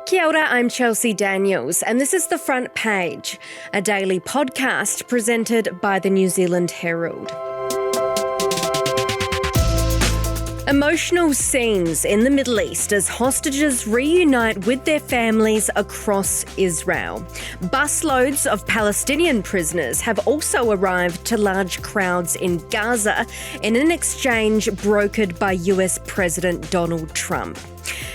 Kia ora, I'm Chelsea Daniels, and this is The Front Page, a daily podcast presented by the New Zealand Herald. Emotional scenes in the Middle East as hostages reunite with their families across Israel. Busloads of Palestinian prisoners have also arrived to large crowds in Gaza in an exchange brokered by US President Donald Trump.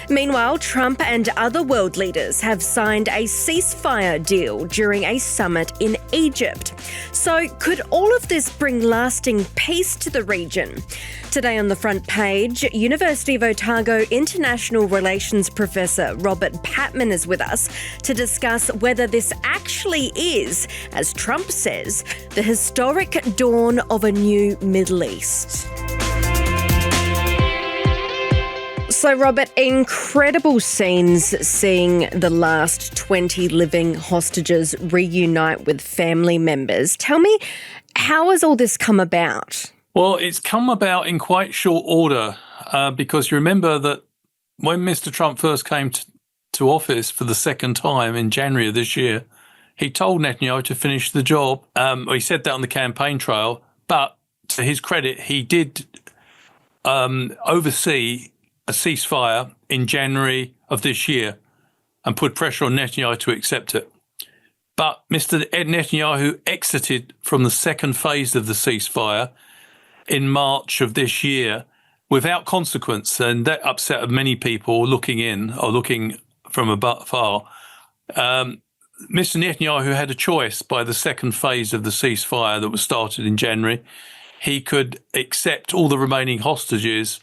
Meanwhile, Trump and other world leaders have signed a ceasefire deal during a summit in Egypt. So could all of this bring lasting peace to the region? Today on The Front Page, University of Otago International Relations Professor Robert Patman is with us to discuss whether this actually is, as Trump says, the historic dawn of a new Middle East. So, Robert, incredible scenes seeing the last 20 living hostages reunite with family members. Tell me, how has all this come about? Well, it's come about in quite short order because you remember that when Mr. Trump first came to office for the second time in January of this year, he told Netanyahu to finish the job. He said that on the campaign trail, but to his credit, he did oversee a ceasefire in January of this year and put pressure on Netanyahu to accept it. But Mr. Netanyahu exited from the second phase of the ceasefire in March of this year without consequence, and that upset many people looking in or looking from afar. Mr. Netanyahu had a choice by the second phase of the ceasefire that was started in January. He could accept all the remaining hostages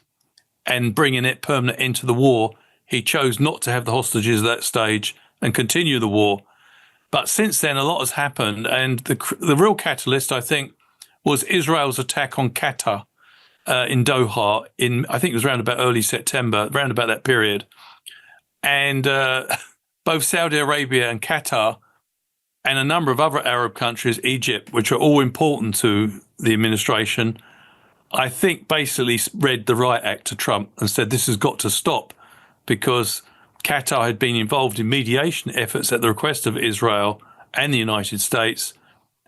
and bring in it permanent end to the war. He chose not to have the hostages at that stage and continue the war. But since then, a lot has happened, and the real catalyst, I think, was Israel's attack on Qatar in Doha I think it was around about early September, around about that period. And both Saudi Arabia and Qatar and a number of other Arab countries, Egypt, which are all important to the administration, I think basically read the riot act to Trump and said this has got to stop because Qatar had been involved in mediation efforts at the request of Israel and the United States,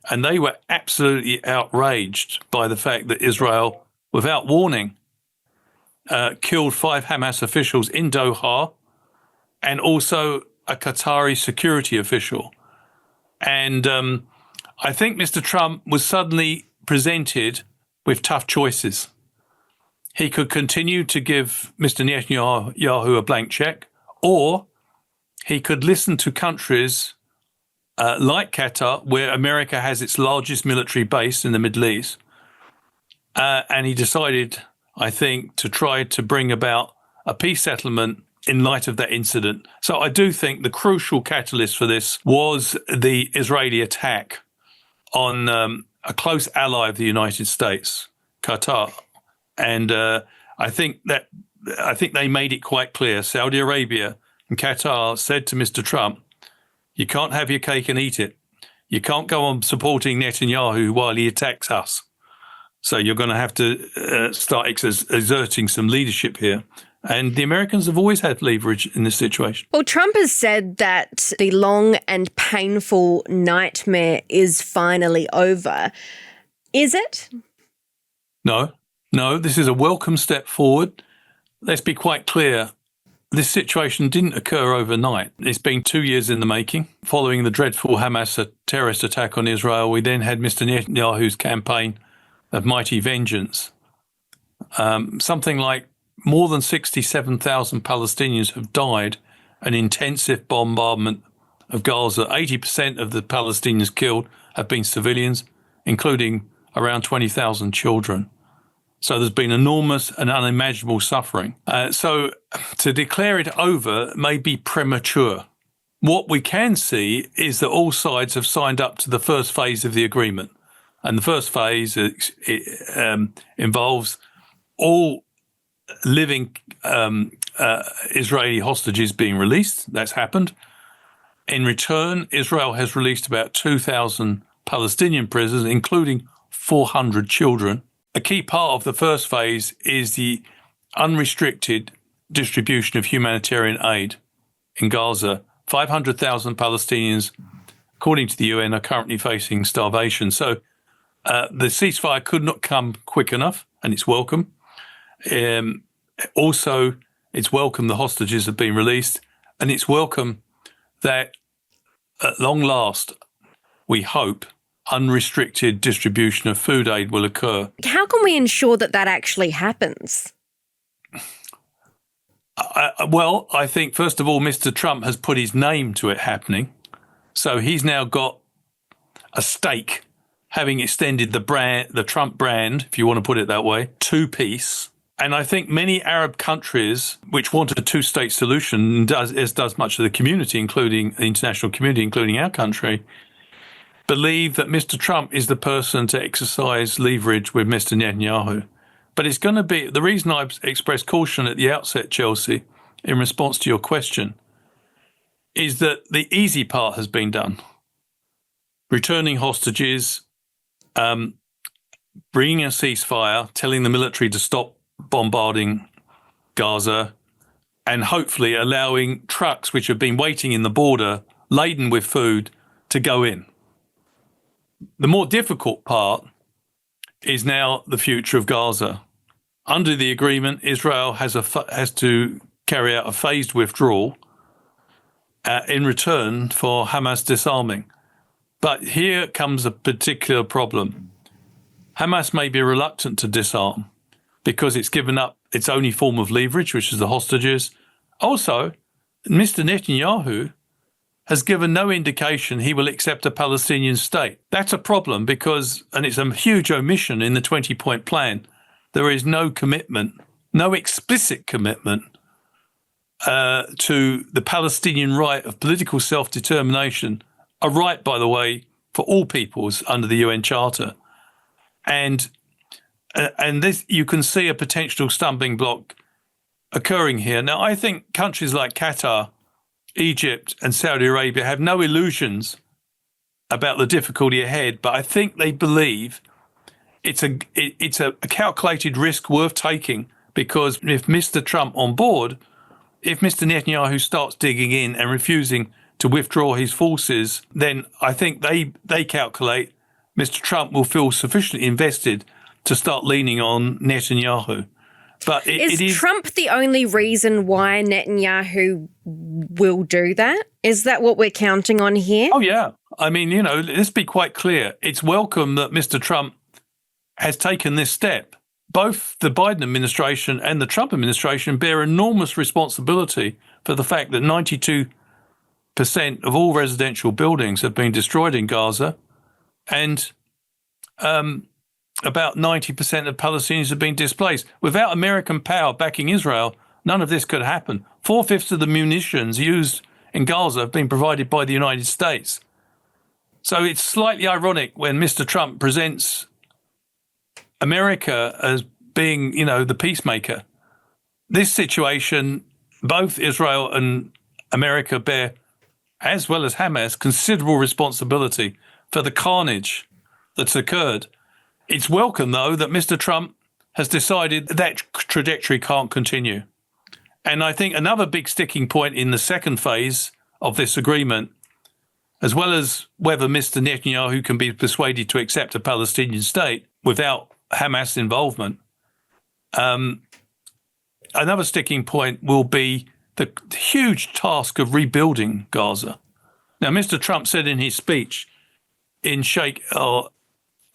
and they were absolutely outraged by the fact that Israel, without warning, killed 5 Hamas officials in Doha and also a Qatari security official. And I think Mr. Trump was suddenly presented with tough choices. He could continue to give Mr. Netanyahu a blank check, or he could listen to countries like Qatar, where America has its largest military base in the Middle East. And he decided, I think, to try to bring about a peace settlement in light of that incident. So I do think the crucial catalyst for this was the Israeli attack on a close ally of the United States, Qatar. And I think they made it quite clear. Saudi Arabia and Qatar said to Mr. Trump, you can't have your cake and eat it. You can't go on supporting Netanyahu while he attacks us. So you're going to have to start exerting some leadership here. And the Americans have always had leverage in this situation. Well, Trump has said that the long and painful nightmare is finally over. Is it? No, this is a welcome step forward. Let's be quite clear. This situation didn't occur overnight. It's been 2 years in the making. Following the dreadful Hamas terrorist attack on Israel, we then had Mr. Netanyahu's campaign of mighty vengeance. Something like more than 67,000 Palestinians have died in intensive bombardment of Gaza. 80% of the Palestinians killed have been civilians, including around 20,000 children. So there's been enormous and unimaginable suffering. So to declare it over may be premature. What we can see is that all sides have signed up to the first phase of the agreement. And the first phase involves all living Israeli hostages being released. That's happened. In return, Israel has released about 2,000 Palestinian prisoners, including 400 children. A key part of the first phase is the unrestricted distribution of humanitarian aid in Gaza. 500,000 Palestinians, according to the UN, are currently facing starvation. So the ceasefire could not come quick enough, and it's welcome. Also, it's welcome the hostages have been released, and it's welcome that at long last, we hope, unrestricted distribution of food aid will occur. How can we ensure that that actually happens? Well, I think, first of all, Mr. Trump has put his name to it happening. So he's now got a stake, having extended the Trump brand, if you want to put it that way, to peace. And I think many Arab countries which want a two-state solution, as does much of the community, including the international community, including our country, believe that Mr. Trump is the person to exercise leverage with Mr. Netanyahu. But it's going to be, the reason I've expressed caution at the outset, Chelsea, in response to your question, is that the easy part has been done. Returning hostages, bringing a ceasefire, telling the military to stop bombarding Gaza, and hopefully allowing trucks which have been waiting in the border, laden with food, to go in. The more difficult part is now the future of Gaza. Under the agreement, Israel has to carry out a phased withdrawal in return for Hamas disarming. But here comes a particular problem. Hamas may be reluctant to disarm because it's given up its only form of leverage, which is the hostages. Also, Mr. Netanyahu has given no indication he will accept a Palestinian state. That's a problem because, and it's a huge omission in the 20-point plan, there is no commitment, no explicit commitment to the Palestinian right of political self-determination, a right, by the way, for all peoples under the UN Charter. And this, you can see a potential stumbling block occurring here. Now, I think countries like Qatar, Egypt and Saudi Arabia have no illusions about the difficulty ahead, but I think they believe it's a calculated risk worth taking, because if Mr. Trump on board, if Mr. Netanyahu starts digging in and refusing to withdraw his forces, then I think they calculate Mr. Trump will feel sufficiently invested to start leaning on Netanyahu. But is Trump the only reason why Netanyahu will do that? Is that what we're counting on here? Oh, yeah. I mean, let's be quite clear. It's welcome that Mr. Trump has taken this step. Both the Biden administration and the Trump administration bear enormous responsibility for the fact that 92% of all residential buildings have been destroyed in Gaza, and about 90% of Palestinians have been displaced. Without American power backing Israel, none of this could happen. 4/5 of the munitions used in Gaza have been provided by the United States. So it's slightly ironic when Mr. Trump presents America as being, the peacemaker. This situation, both Israel and America bear, as well as Hamas, considerable responsibility for the carnage that's occurred. It's welcome, though, that Mr. Trump has decided that trajectory can't continue. And I think another big sticking point in the second phase of this agreement, as well as whether Mr. Netanyahu can be persuaded to accept a Palestinian state without Hamas involvement, another sticking point will be the huge task of rebuilding Gaza. Now, Mr. Trump said in his speech in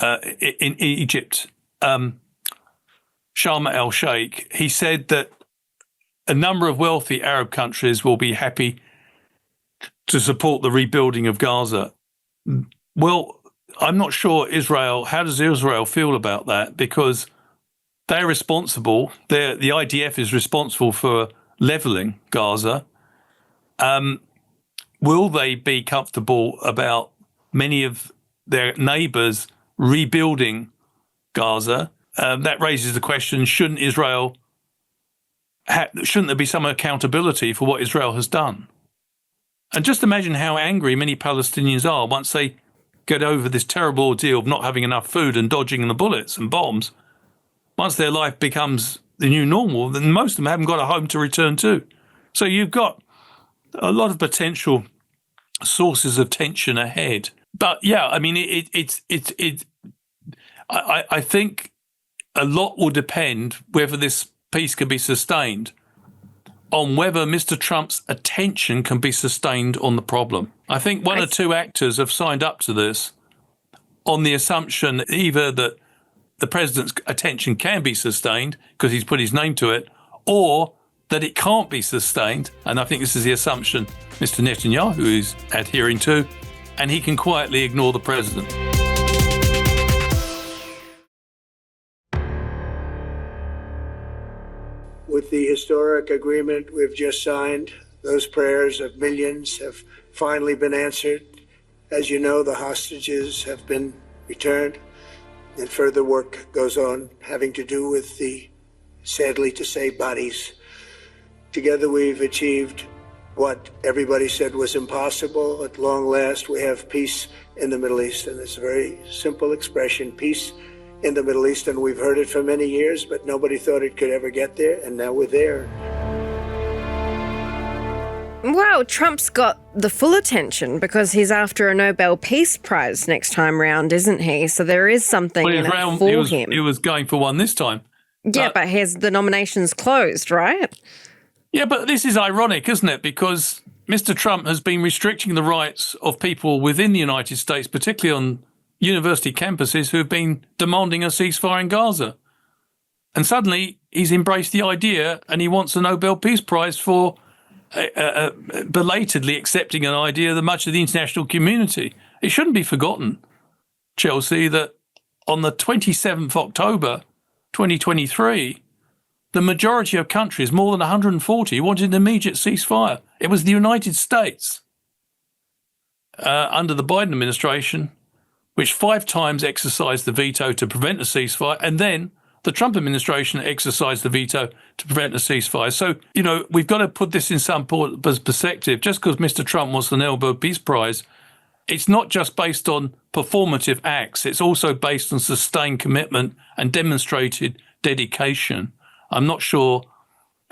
in Egypt, Sharm el-Sheikh, he said that a number of wealthy Arab countries will be happy to support the rebuilding of Gaza. Well, I'm not sure how does Israel feel about that? Because they're responsible, the IDF is responsible for levelling Gaza. Will they be comfortable about many of their neighbours rebuilding Gaza? That raises the question, shouldn't there be some accountability for what Israel has done? And just imagine how angry many Palestinians are once they get over this terrible ordeal of not having enough food and dodging the bullets and bombs. Once their life becomes the new normal, then most of them haven't got a home to return to. So you've got a lot of potential sources of tension ahead. But yeah, I mean, I think a lot will depend whether this peace can be sustained on whether Mr. Trump's attention can be sustained on the problem. I think one or two actors have signed up to this on the assumption either that the president's attention can be sustained because he's put his name to it, or that it can't be sustained. And I think this is the assumption Mr. Netanyahu is adhering to, and he can quietly ignore the president. With the historic agreement we've just signed, those prayers of millions have finally been answered. As you know, the hostages have been returned, and further work goes on having to do with the, sadly to say, bodies. Together we've achieved what everybody said was impossible. At long last, we have peace in the Middle East, and it's a very simple expression, peace in the Middle East, and we've heard it for many years, but nobody thought it could ever get there, and now we're there. Well, Trump's got the full attention because he's after a Nobel Peace Prize next time round, isn't he? So there is something in it for him. He was going for one this time. Yeah, but the nomination's closed, right? Yeah, but this is ironic, isn't it? Because Mr. Trump has been restricting the rights of people within the United States, particularly on university campuses, who have been demanding a ceasefire in Gaza. And suddenly he's embraced the idea and he wants a Nobel Peace Prize for belatedly accepting an idea that much of the international community. It shouldn't be forgotten, Chelsea, that on the 27th of October 2023, the majority of countries, more than 140, wanted an immediate ceasefire. It was the United States under the Biden administration, which 5 times exercised the veto to prevent a ceasefire, and then the Trump administration exercised the veto to prevent a ceasefire. So, you know, we've got to put this in some perspective. Just because Mr. Trump wants the Nobel Peace Prize, it's not just based on performative acts. It's also based on sustained commitment and demonstrated dedication. I'm not sure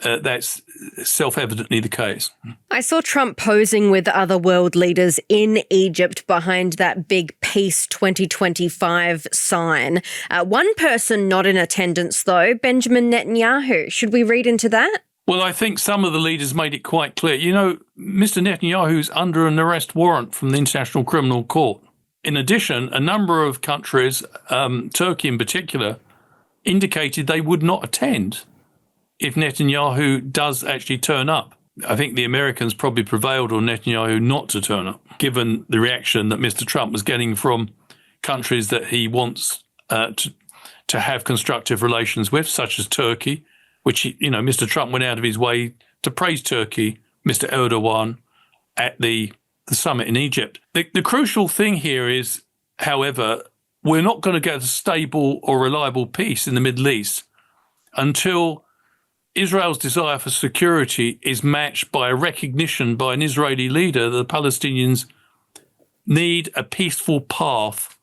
that's self-evidently the case. I saw Trump posing with other world leaders in Egypt behind that big Peace 2025 sign. One person not in attendance, though, Benjamin Netanyahu. Should we read into that? Well, I think some of the leaders made it quite clear. You know, Mr. Netanyahu's under an arrest warrant from the International Criminal Court. In addition, a number of countries, Turkey in particular, indicated they would not attend if Netanyahu does actually turn up. I think the Americans probably prevailed on Netanyahu not to turn up, given the reaction that Mr. Trump was getting from countries that he wants to have constructive relations with, such as Turkey, which, you know, Mr. Trump went out of his way to praise Turkey, Mr. Erdogan, at the summit in Egypt. The crucial thing here is, however, we're not going to get a stable or reliable peace in the Middle East until Israel's desire for security is matched by a recognition by an Israeli leader that the Palestinians need a peaceful path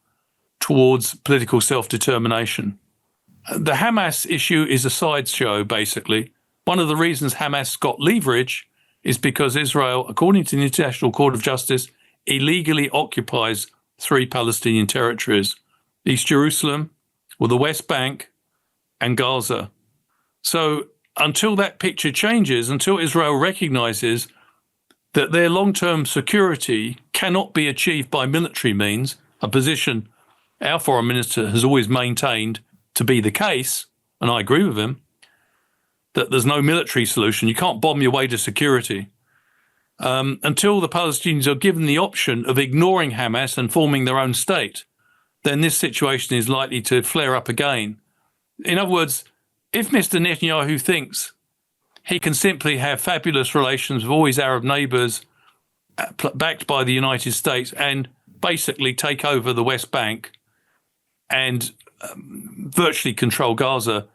towards political self-determination. The Hamas issue is a sideshow, basically. One of the reasons Hamas got leverage is because Israel, according to the International Court of Justice, illegally occupies 3 Palestinian territories: East Jerusalem, the West Bank, and Gaza. So until that picture changes, until Israel recognizes that their long-term security cannot be achieved by military means, a position our foreign minister has always maintained to be the case, and I agree with him, that there's no military solution. You can't bomb your way to security. Until the Palestinians are given the option of ignoring Hamas and forming their own state, then this situation is likely to flare up again. In other words, if Mr. Netanyahu thinks he can simply have fabulous relations with all his Arab neighbours, backed by the United States, and basically take over the West Bank and virtually control Gaza,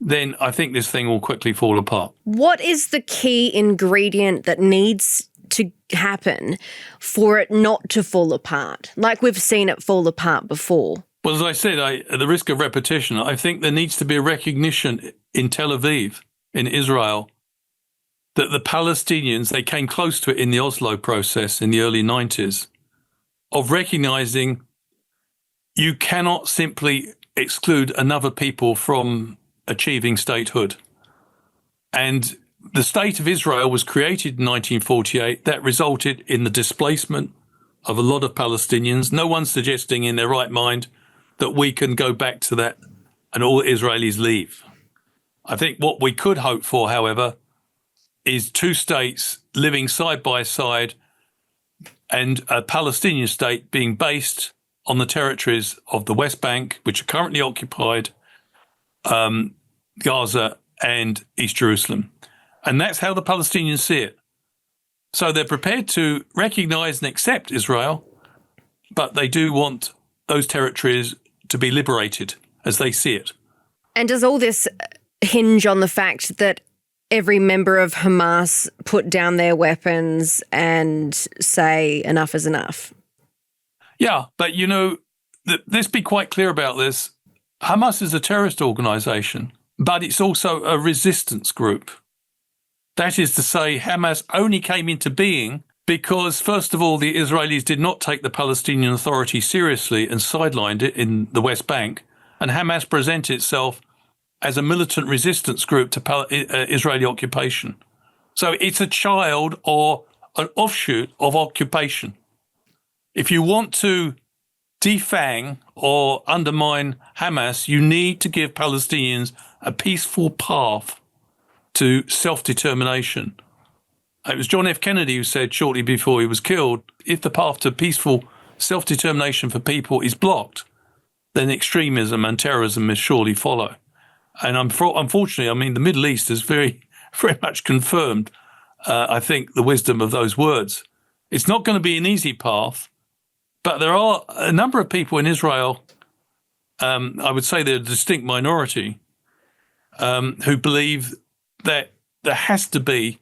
then I think this thing will quickly fall apart. What is the key ingredient that needs to happen for it not to fall apart, like we've seen it fall apart before? Well, as I said, at the risk of repetition, I think there needs to be a recognition in Tel Aviv, in Israel, that the Palestinians, they came close to it in the Oslo process in the early 90s, of recognizing you cannot simply exclude another people from achieving statehood. And the State of Israel was created in 1948. That resulted in the displacement of a lot of Palestinians. No one's suggesting in their right mind that we can go back to that and all Israelis leave. I think what we could hope for, however, is two states living side by side and a Palestinian state being based on the territories of the West Bank, which are currently occupied, Gaza and East Jerusalem. And that's how the Palestinians see it. So they're prepared to recognize and accept Israel, but they do want those territories to be liberated as they see it. And does all this hinge on the fact that every member of Hamas put down their weapons and say enough is enough? Yeah, but let's be quite clear about this. Hamas is a terrorist organization, but it's also a resistance group. That is to say, Hamas only came into being because, first of all, the Israelis did not take the Palestinian Authority seriously and sidelined it in the West Bank, and Hamas presented itself as a militant resistance group to Israeli occupation. So it's a child or an offshoot of occupation. If you want to defang or undermine Hamas, you need to give Palestinians a peaceful path to self-determination. It was John F. Kennedy who said shortly before he was killed, if the path to peaceful self-determination for people is blocked, then extremism and terrorism must surely follow. And unfortunately, the Middle East has very, very much confirmed, I think, the wisdom of those words. It's not going to be an easy path, but there are a number of people in Israel, I would say they're a distinct minority, who believe that there has to be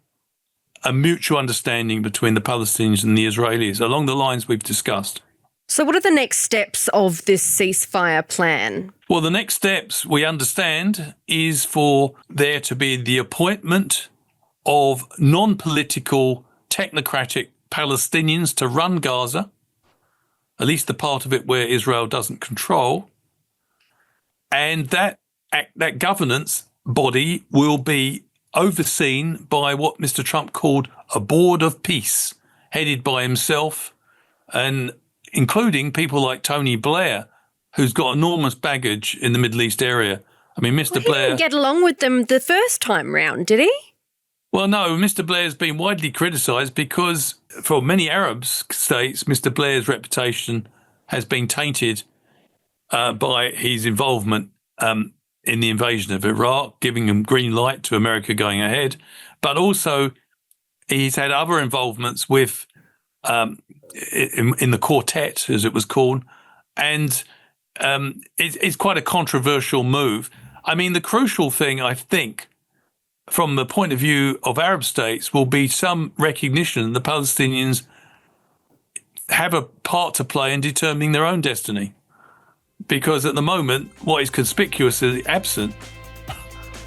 a mutual understanding between the Palestinians and the Israelis along the lines we've discussed. So what are the next steps of this ceasefire plan? Well, the next steps, we understand, is for there to be the appointment of non-political, technocratic Palestinians to run Gaza, at least the part of it where Israel doesn't control, and that governance body will be overseen by what Mr. Trump called a board of peace, headed by himself and including people like Tony Blair, who's got enormous baggage in the Middle East area. Mr. Blair... He didn't get along with them the first time round, did he? Well, no, Mr. Blair's been widely criticised because for many Arab states, Mr. Blair's reputation has been tainted by his involvement in the invasion of Iraq, giving him green light to America going ahead. But also he's had other involvements with in the quartet, as it was called. And it's quite a controversial move. The crucial thing, I think, from the point of view of Arab states, will be some recognition the Palestinians have a part to play in determining their own destiny. Because at the moment, what is conspicuously absent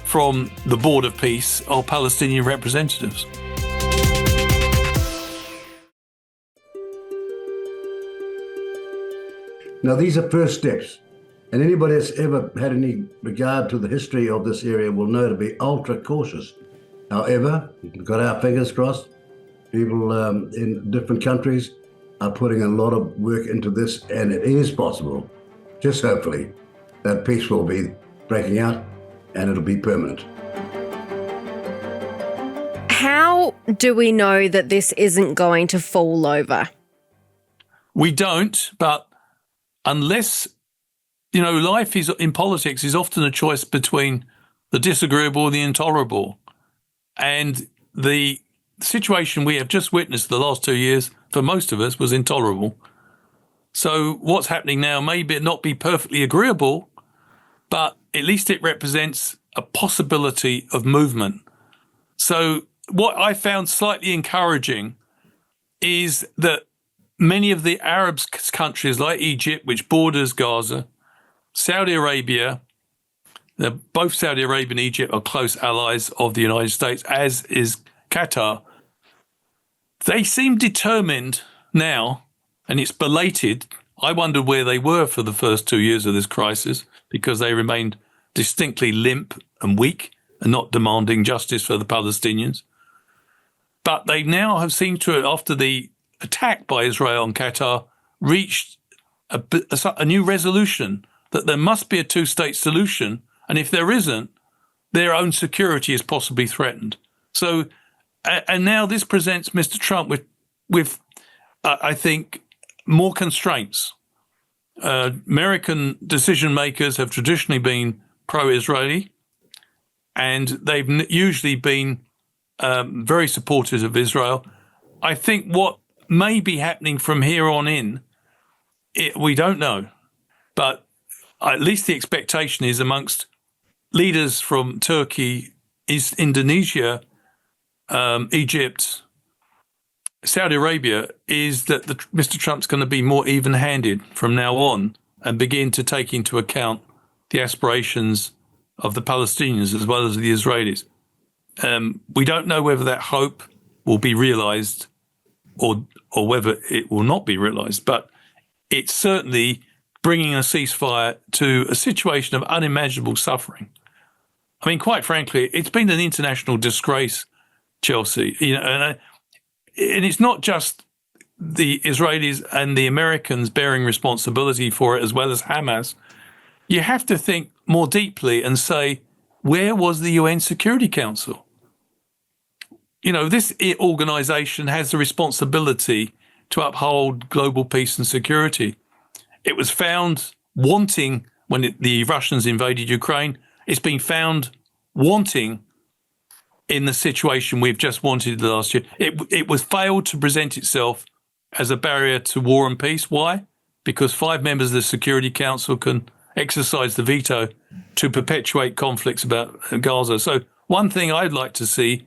from the Board of Peace are Palestinian representatives. Now, these are first steps, and anybody that's ever had any regard to the history of this area will know to be ultra cautious. However, we've got our fingers crossed. People in different countries are putting a lot of work into this, and it is possible, just hopefully, that peace will be breaking out and it'll be permanent. How do we know that this isn't going to fall over? We don't, but unless, life is in politics is often a choice between the disagreeable and the intolerable. And the situation we have just witnessed the last 2 years, for most of us, was intolerable. So what's happening now may not be perfectly agreeable, but at least it represents a possibility of movement. So what I found slightly encouraging is that many of the Arab countries like Egypt, which borders Gaza, Saudi Arabia, both Saudi Arabia and Egypt are close allies of the United States, as is Qatar, they seem determined now, and it's belated. I wondered where they were for the first 2 years of this crisis, because they remained distinctly limp and weak and not demanding justice for the Palestinians. But they now have seemed to, after the attack by Israel on Qatar, reached a new resolution that there must be a two-state solution, and if there isn't, their own security is possibly threatened. So, and now this presents Mr. Trump with I think, more constraints. American decision makers have traditionally been pro-Israeli, and they've usually been very supportive of Israel. I think what may be happening from here on in, we don't know, but at least the expectation is amongst leaders from Turkey, Indonesia, Egypt, Saudi Arabia, is that Mr. Trump's going to be more even-handed from now on and begin to take into account the aspirations of the Palestinians as well as the Israelis. We don't know whether that hope will be realized or whether it will not be realized, but it's certainly bringing a ceasefire to a situation of unimaginable suffering. I mean, quite frankly, it's been an international disgrace, Chelsea. And it's not just the Israelis and the Americans bearing responsibility for it, as well as Hamas. You have to think more deeply and say, where was the UN Security Council? This organization has the responsibility to uphold global peace and security. It was found wanting when the Russians invaded Ukraine. It's been found wanting in the situation we've just wanted last year. It was failed to present itself as a barrier to war and peace. Why? Because 5 members of the Security Council can exercise the veto to perpetuate conflicts about Gaza. So one thing I'd like to see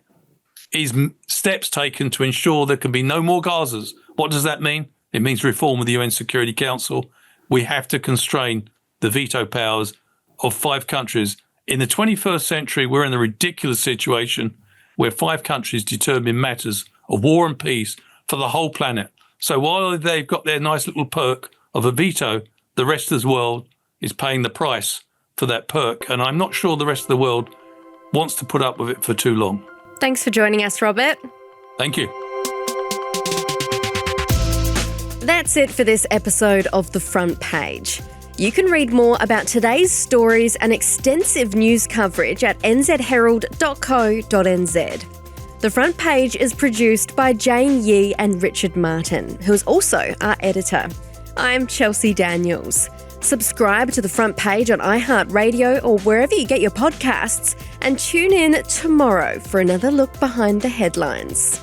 is steps taken to ensure there can be no more Gazas. What does that mean? It means reform of the UN Security Council. We have to constrain the veto powers of 5 countries. In the 21st century, we're in a ridiculous situation where 5 countries determine matters of war and peace for the whole planet. So while they've got their nice little perk of a veto, the rest of the world is paying the price for that perk. And I'm not sure the rest of the world wants to put up with it for too long. Thanks for joining us, Robert. Thank you. That's it for this episode of The Front Page. You can read more about today's stories and extensive news coverage at nzherald.co.nz. The Front Page is produced by Jane Yee and Richard Martin, who is also our editor. I'm Chelsea Daniels. Subscribe to The Front Page on iHeartRadio or wherever you get your podcasts, and tune in tomorrow for another look behind the headlines.